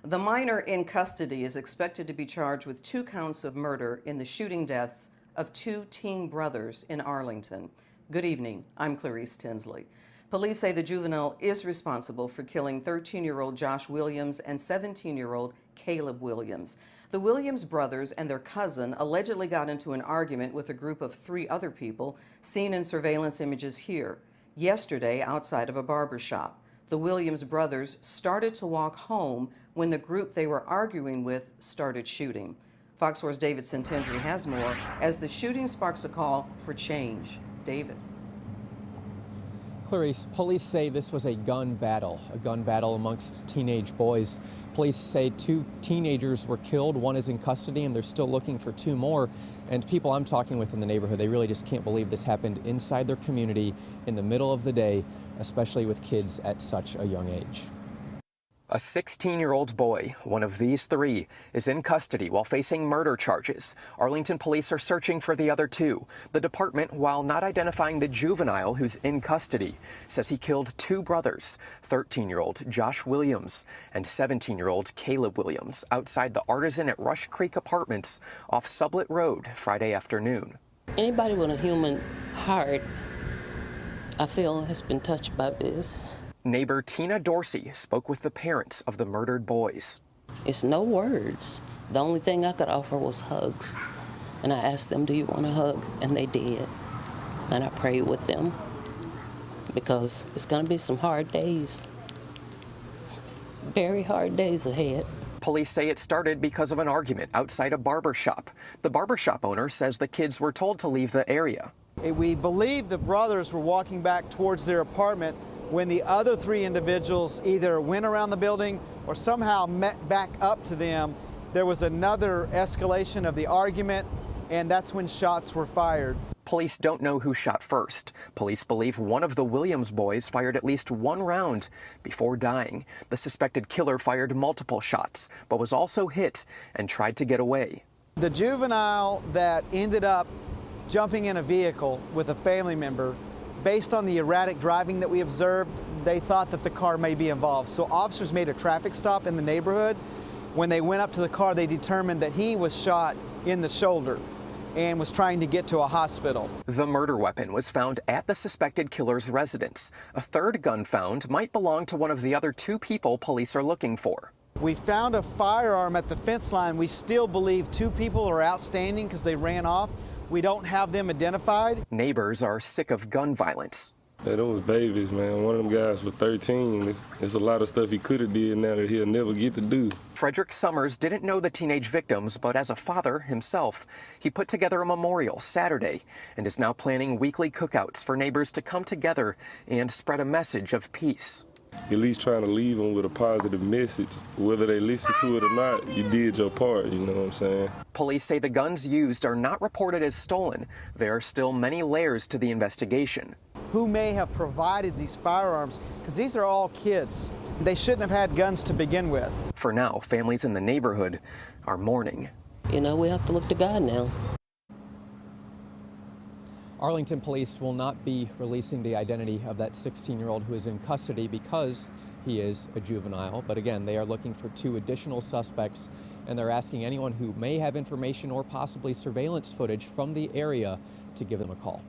The minor in custody is expected to be charged with 2 counts of murder in the shooting deaths of 2 teen brothers in Arlington. Good evening, I'm Clarice Tinsley. Police say the juvenile is responsible for killing 13-year-old Josh Williams and 17-year-old Caleb Williams. The Williams brothers and their cousin allegedly got into an argument with a group of 3 other people seen in surveillance images here yesterday outside of a barber shop. The Williams brothers started to walk home when the group they were arguing with started shooting. Fox 4's David Centendry has more as the shooting sparks a call for change. David. Clarice, police say this was a gun battle amongst teenage boys. Police say 2 teenagers were killed, 1 is in custody, and they're still looking for 2 more. And people I'm talking with in the neighborhood, they really just can't believe this happened inside their community in the middle of the day, especially with kids at such a young age. A 16-year-old boy, one of these 3, is in custody while facing murder charges. Arlington police are searching for the other 2. The department, while not identifying the juvenile who's in custody, says he killed 2 brothers, 13-year-old Josh Williams and 17-year-old Caleb Williams, outside the Artisan at Rush Creek Apartments off Sublet Road Friday afternoon. Anybody with a human heart, I feel, has been touched by this. Neighbor Tina Dorsey spoke with the parents of the murdered boys. It's no words. The only thing I could offer was hugs. And I asked them, do you want a hug? And they did. And I prayed with them because it's going to be some hard days. Very hard days ahead. Police say it started because of an argument outside a barber shop. The barber shop owner says the kids were told to leave the area. We believe the brothers were walking back towards their apartment when the other 3 individuals either went around the building or somehow met back up to them. There was another escalation of the argument, and that's when shots were fired. Police don't know who shot first. Police believe one of the Williams boys fired at least 1 round before dying. The suspected killer fired multiple shots, but was also hit and tried to get away. The juvenile that ended up jumping in a vehicle with a family member, based on the erratic driving that we observed, they thought that the car may be involved. So officers made a traffic stop in the neighborhood. When they went up to the car, they determined that he was shot in the shoulder and was trying to get to a hospital. The murder weapon was found at the suspected killer's residence. A 3rd gun found might belong to one of the other 2 people police are looking for. We found a firearm at the fence line. We still believe 2 people are outstanding because they ran off. We don't have them identified. Neighbors are sick of gun violence. Yeah, those babies, man. One of them guys was 13. It's a lot of stuff he could have did now that he'll never get to do. Frederick Summers didn't know the teenage victims, but as a father himself, he put together a memorial Saturday and is now planning weekly cookouts for neighbors to come together and spread a message of peace. At least trying to leave them with a positive message. Whether they listen to it or not, you did your part, you know what I'm saying? Police say the guns used are not reported as stolen. There are still many layers to the investigation. Who may have provided these firearms? Because these are all kids. They shouldn't have had guns to begin with. For now, families in the neighborhood are mourning. You know, we have to look to God now. Arlington police will not be releasing the identity of that 16-year-old who is in custody because he is a juvenile. But again, they are looking for 2 additional suspects, and they're asking anyone who may have information or possibly surveillance footage from the area to give them a call.